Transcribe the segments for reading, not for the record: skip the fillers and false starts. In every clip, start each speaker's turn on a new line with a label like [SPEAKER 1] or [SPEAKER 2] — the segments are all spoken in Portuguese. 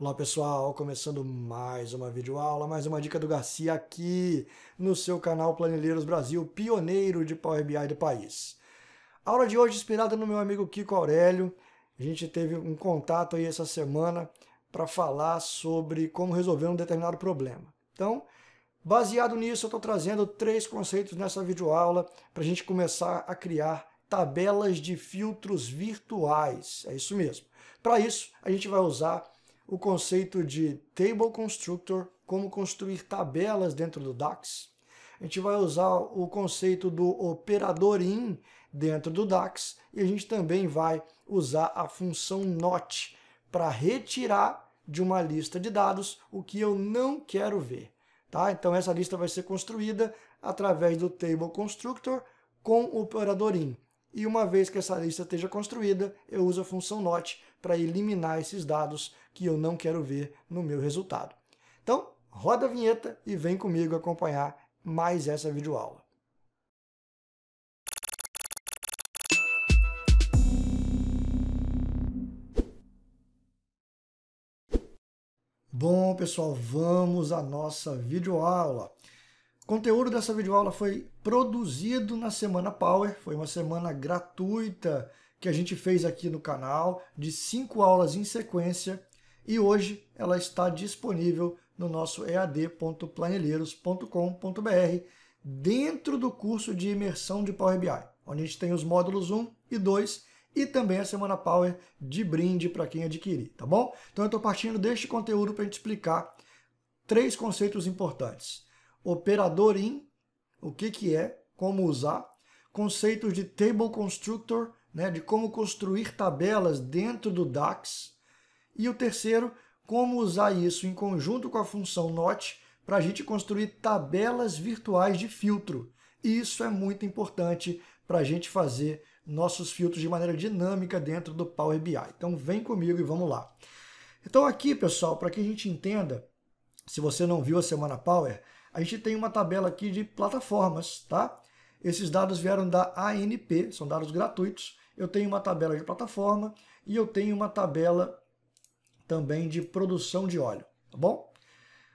[SPEAKER 1] Olá pessoal, começando mais uma videoaula, mais uma dica do Garcia aqui no seu canal Planilheiros Brasil, pioneiro de Power BI do país. A aula de hoje é inspirada no meu amigo Kiko Aurélio. A gente teve um contato aí essa semana para falar sobre como resolver um determinado problema. Então, baseado nisso, eu estou trazendo 3 conceitos nessa videoaula para a gente começar a criar tabelas de filtros virtuais. É isso mesmo. Para isso, a gente vai usar o conceito de Table Constructor, como construir tabelas dentro do DAX. A gente vai usar o conceito do operador in dentro do DAX e a gente também vai usar a função not para retirar de uma lista de dados o que eu não quero ver. Tá? Então essa lista vai ser construída através do Table Constructor com o operador in. E uma vez que essa lista esteja construída, eu uso a função not para eliminar esses dados que eu não quero ver no meu resultado. Então, roda a vinheta e vem comigo acompanhar mais essa videoaula. Bom, pessoal, vamos à nossa videoaula. O conteúdo dessa videoaula foi produzido na Semana Power, foi uma semana gratuita que a gente fez aqui no canal, de 5 aulas em sequência, e hoje ela está disponível no nosso ead.planilheiros.com.br, dentro do curso de imersão de Power BI, onde a gente tem os módulos 1 e 2, e também a Semana Power de brinde para quem adquirir, tá bom? Então eu estou partindo deste conteúdo para a gente explicar 3 conceitos importantes. Operador in, o que é, como usar, conceitos de Table Constructor, né, de como construir tabelas dentro do DAX, e o terceiro, como usar isso em conjunto com a função not para a gente construir tabelas virtuais de filtro. Isso é muito importante para a gente fazer nossos filtros de maneira dinâmica dentro do Power BI. Então vem comigo e vamos lá. Então aqui, pessoal, para que a gente entenda, se você não viu a Semana Power, a gente tem uma tabela aqui de plataformas, tá? Esses dados vieram da ANP, são dados gratuitos. Eu tenho uma tabela de plataforma e eu tenho uma tabela também de produção de óleo, tá bom?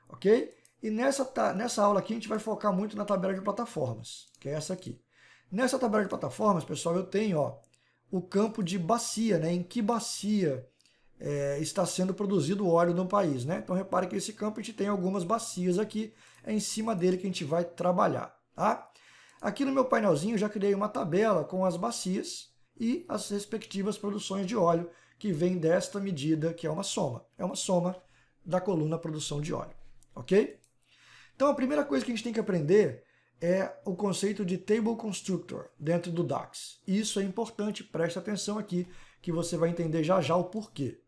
[SPEAKER 1] Ok? E nessa aula aqui a gente vai focar muito na tabela de plataformas, que é essa aqui. Nessa tabela de plataformas, pessoal, eu tenho o campo de bacia, né? Em que bacia está sendo produzido o óleo no país, né? Então repare que esse campo a gente tem algumas bacias aqui, é em cima dele que a gente vai trabalhar, tá? Aqui no meu painelzinho eu já criei uma tabela com as bacias e as respectivas produções de óleo que vem desta medida, que é uma soma. É uma soma da coluna produção de óleo, ok? Então a primeira coisa que a gente tem que aprender é o conceito de Table Constructor dentro do DAX. Isso é importante, preste atenção aqui, que você vai entender já já o porquê.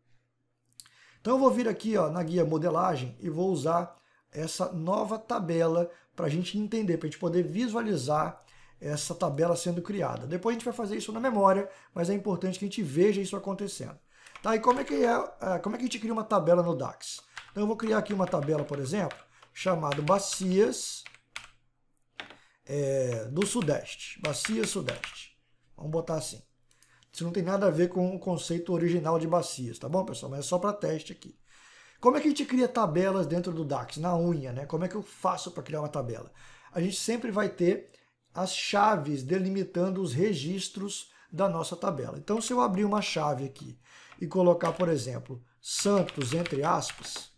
[SPEAKER 1] Então eu vou vir aqui na guia modelagem e vou usar essa nova tabela para a gente entender, para a gente poder visualizar essa tabela sendo criada. Depois a gente vai fazer isso na memória, mas é importante que a gente veja isso acontecendo. Tá, e como é que a gente cria uma tabela no DAX? Então eu vou criar aqui uma tabela, por exemplo, chamada Bacias do Sudeste. Bacias Sudeste. Vamos botar assim. Isso não tem nada a ver com o conceito original de bacias, tá bom, pessoal? Mas é só para teste aqui. Como é que a gente cria tabelas dentro do DAX? Na unha, né? Como é que eu faço para criar uma tabela? A gente sempre vai ter as chaves delimitando os registros da nossa tabela. Então, se eu abrir uma chave aqui e colocar, por exemplo, Santos entre aspas,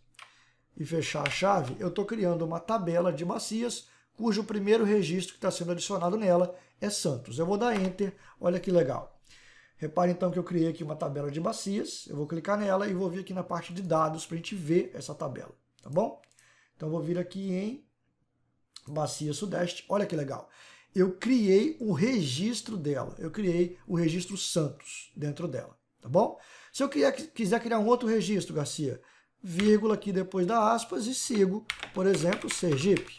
[SPEAKER 1] e fechar a chave, eu estou criando uma tabela de bacias, cujo primeiro registro que está sendo adicionado nela é Santos. Eu vou dar Enter, olha que legal. Repare então que eu criei aqui uma tabela de bacias, eu vou clicar nela e vou vir aqui na parte de dados para a gente ver essa tabela, tá bom? Então eu vou vir aqui em Bacia Sudeste, olha que legal. Eu criei o registro dela, eu criei o registro Santos dentro dela, tá bom? Se eu quiser criar um outro registro, Garcia, vírgula aqui depois da aspas e sigo, por exemplo, Sergipe.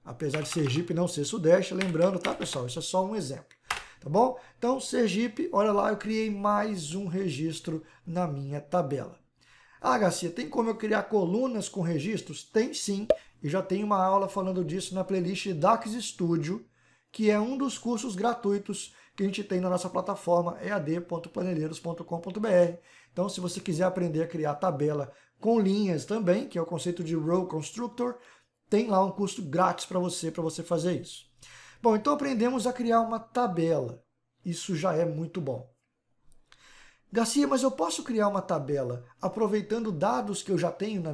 [SPEAKER 1] Apesar de Sergipe não ser Sudeste, lembrando, tá, pessoal? Isso é só um exemplo. Tá bom? Então, Sergipe, olha lá, eu criei mais um registro na minha tabela. Ah, Garcia, tem como eu criar colunas com registros? Tem sim, e já tem uma aula falando disso na playlist DAX Studio, que é um dos cursos gratuitos que a gente tem na nossa plataforma ead.planilheiros.com.br. Então, se você quiser aprender a criar tabela com linhas também, que é o conceito de Row Constructor, tem lá um curso grátis para você fazer isso. Bom, então aprendemos a criar uma tabela. Isso já é muito bom. Garcia, mas eu posso criar uma tabela aproveitando dados que eu já tenho na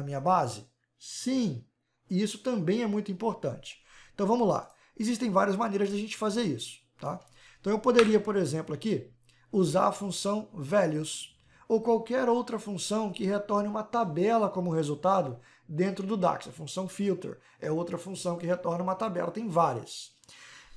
[SPEAKER 1] minha base? Sim, e isso também é muito importante. Então vamos lá. Existem várias maneiras de a gente fazer isso, tá? Então eu poderia, por exemplo, aqui, usar a função values ou qualquer outra função que retorne uma tabela como resultado dentro do DAX. A função filter é outra função que retorna uma tabela, tem várias.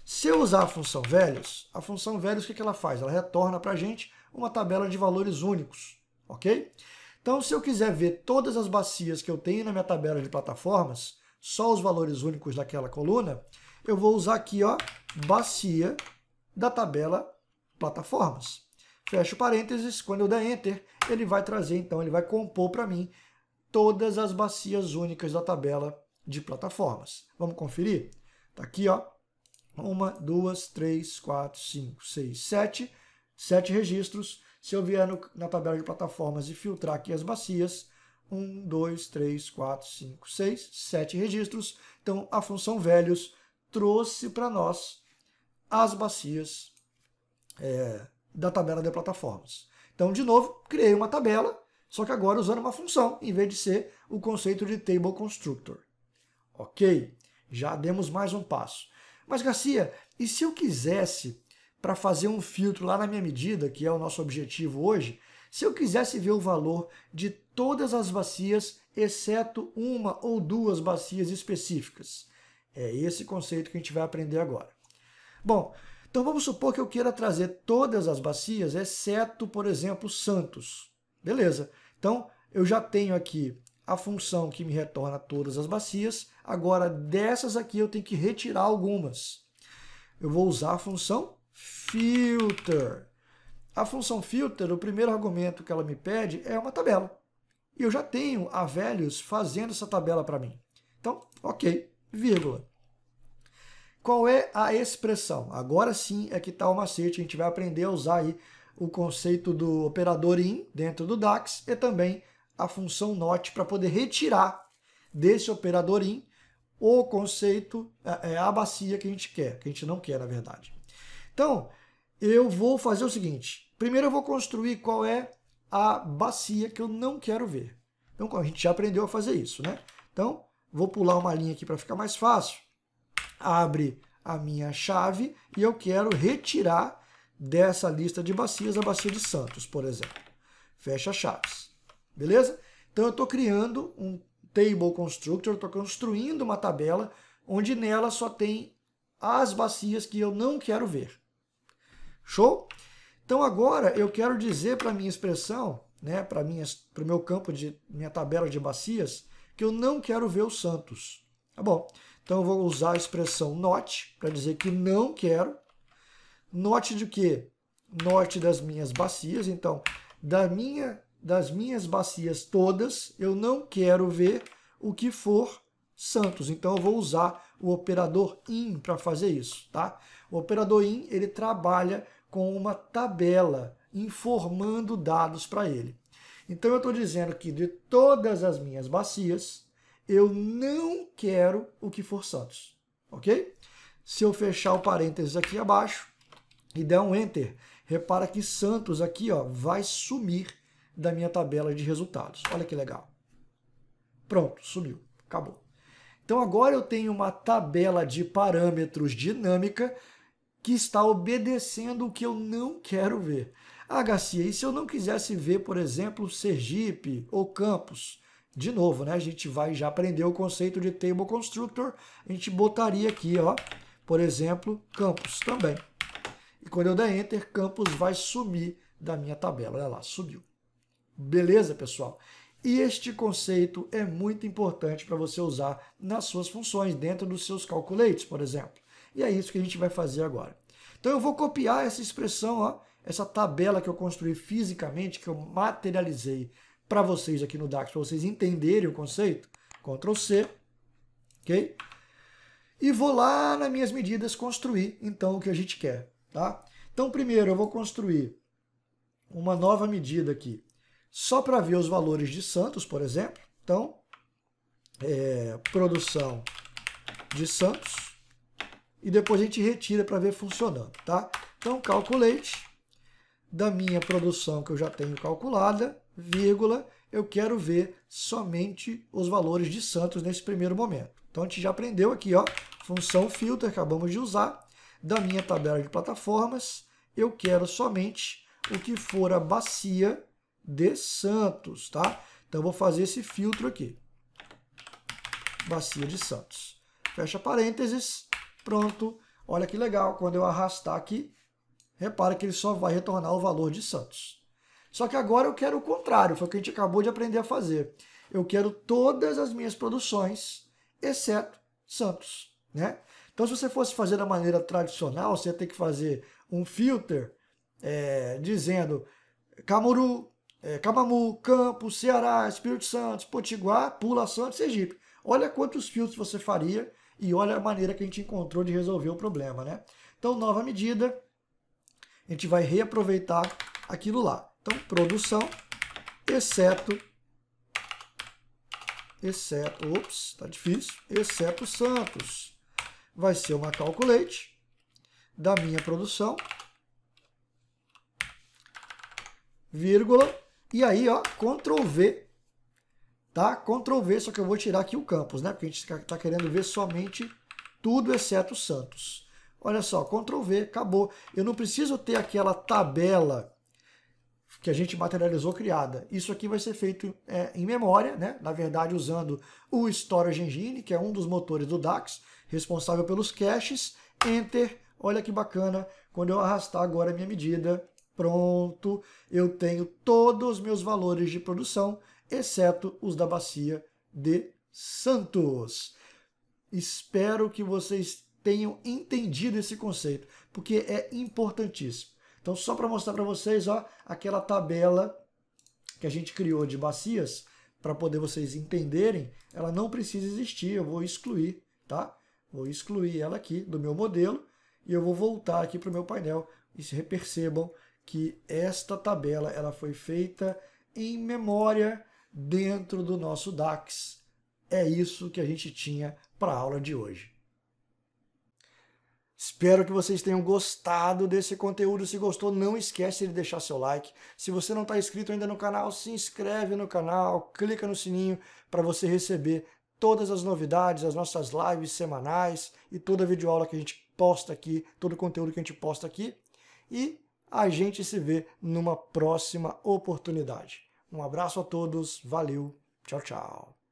[SPEAKER 1] Se eu usar a função values, o que ela faz? Ela retorna para a gente uma tabela de valores únicos, ok? Então, se eu quiser ver todas as bacias que eu tenho na minha tabela de plataformas, só os valores únicos daquela coluna, eu vou usar aqui, ó, bacia da tabela plataformas. Fecho parênteses, quando eu der Enter, ele vai trazer, então, ele vai compor para mim todas as bacias únicas da tabela de plataformas. Vamos conferir? Tá aqui, ó. 1, 2, 3, 4, 5, 6, 7. 7 registros. Se eu vier na tabela de plataformas e filtrar aqui as bacias, 1, 2, 3, 4, 5, 6, 7 registros. Então, a função values trouxe para nós as bacias da tabela de plataformas. Então, de novo, criei uma tabela, só que agora usando uma função, em vez de ser o conceito de Table Constructor. Ok, já demos mais um passo. Mas, Garcia, e se eu quisesse, para fazer um filtro lá na minha medida, que é o nosso objetivo hoje, se eu quisesse ver o valor de todas as bacias, exceto uma ou duas bacias específicas? É esse conceito que a gente vai aprender agora. Bom, então vamos supor que eu queira trazer todas as bacias, exceto, por exemplo, Santos. Beleza. Então, eu já tenho aqui a função que me retorna todas as bacias. Agora, dessas aqui, eu tenho que retirar algumas. Eu vou usar a função filter. A função filter, o primeiro argumento que ela me pede é uma tabela. E eu já tenho a values fazendo essa tabela para mim. Então, ok, vírgula. Qual é a expressão? Agora sim é que está o macete. A gente vai aprender a usar aí o conceito do operador in dentro do DAX e também a função not para poder retirar desse operador in o conceito, a bacia que a gente quer, que a gente não quer, na verdade. Então, eu vou fazer o seguinte. Primeiro eu vou construir qual é a bacia que eu não quero ver. Então, a gente já aprendeu a fazer isso, né? Então, vou pular uma linha aqui para ficar mais fácil. Abre a minha chave e eu quero retirar dessa lista de bacias a bacia de Santos, por exemplo. Fecha chaves. Beleza? Então eu estou criando um Table Constructor, estou construindo uma tabela onde nela só tem as bacias que eu não quero ver. Show? Então agora eu quero dizer para a minha expressão, né, para o meu campo de minha tabela de bacias, que eu não quero ver o Santos. Tá bom? Então eu vou usar a expressão not para dizer que não quero. Not de quê? Not das minhas bacias. Então, das minhas bacias todas, eu não quero ver o que for Santos. Então eu vou usar o operador in para fazer isso, tá? O operador in, ele trabalha com uma tabela informando dados para ele. Então eu estou dizendo que de todas as minhas bacias, eu não quero o que for Santos, ok? Se eu fechar o parênteses aqui abaixo e der um Enter, repara que Santos aqui, ó, vai sumir da minha tabela de resultados. Olha que legal. Pronto, sumiu, acabou. Então agora eu tenho uma tabela de parâmetros dinâmica que está obedecendo o que eu não quero ver. Ah, Garcia, e se eu não quisesse ver, por exemplo, Sergipe ou Campos? De novo, né? A gente vai já aprender o conceito de Table Constructor. A gente botaria aqui, ó, por exemplo, Campos também. E quando eu der Enter, Campos vai sumir da minha tabela. Olha lá, subiu. Beleza, pessoal? E este conceito é muito importante para você usar nas suas funções, dentro dos seus calculates, por exemplo. E é isso que a gente vai fazer agora. Então eu vou copiar essa expressão, ó, essa tabela que eu construí fisicamente, que eu materializei para vocês aqui no DAX, para vocês entenderem o conceito. Ctrl C, ok? E vou lá nas minhas medidas construir, então, o que a gente quer, tá? Então, primeiro eu vou construir uma nova medida aqui, só para ver os valores de Santos, por exemplo. Então, produção de Santos, e depois a gente retira para ver funcionando, tá? Então, calculate da minha produção que eu já tenho calculada, vírgula, eu quero ver somente os valores de Santos nesse primeiro momento. Então, a gente já aprendeu aqui, ó, função filter, acabamos de usar, da minha tabela de plataformas, eu quero somente o que for a bacia de Santos, tá? Então, eu vou fazer esse filtro aqui. Bacia de Santos. Fecha parênteses, pronto. Olha que legal, quando eu arrastar aqui, repara que ele só vai retornar o valor de Santos. Só que agora eu quero o contrário, foi o que a gente acabou de aprender a fazer. Eu quero todas as minhas produções, exceto Santos, né? Então, se você fosse fazer da maneira tradicional, você ia ter que fazer um filter dizendo Camuru, Camamu, Campos, Ceará, Espírito Santo, Potiguar, Pula, Santos, Sergipe. Olha quantos filtros você faria e olha a maneira que a gente encontrou de resolver o problema, né? Então, nova medida, a gente vai reaproveitar aquilo lá. Então, produção, exceto, tá difícil, exceto Santos. Vai ser uma calculate da minha produção, vírgula, e aí, ó, Ctrl V, tá? Ctrl V, só que eu vou tirar aqui o campus, né? Porque a gente está querendo ver somente tudo exceto Santos. Olha só, Ctrl V, acabou. Eu não preciso ter aquela tabela que a gente materializou criada. Isso aqui vai ser feito em memória, né? Na verdade, usando o Storage Engine, que é um dos motores do DAX, responsável pelos caches. Enter, olha que bacana. Quando eu arrastar agora a minha medida, pronto, eu tenho todos os meus valores de produção, exceto os da bacia de Santos. Espero que vocês tenham entendido esse conceito, porque é importantíssimo. Então, só para mostrar para vocês, ó, aquela tabela que a gente criou de bacias, para poder vocês entenderem, ela não precisa existir, eu vou excluir, tá? Vou excluir ela aqui do meu modelo e eu vou voltar aqui para o meu painel e percebam que esta tabela ela foi feita em memória dentro do nosso DAX. É isso que a gente tinha para a aula de hoje. Espero que vocês tenham gostado desse conteúdo. Se gostou, não esquece de deixar seu like. Se você não está inscrito ainda no canal, se inscreve no canal, clica no sininho para você receber todas as novidades, as nossas lives semanais e toda a videoaula que a gente posta aqui, todo o conteúdo que a gente posta aqui. E a gente se vê numa próxima oportunidade. Um abraço a todos, valeu, tchau, tchau.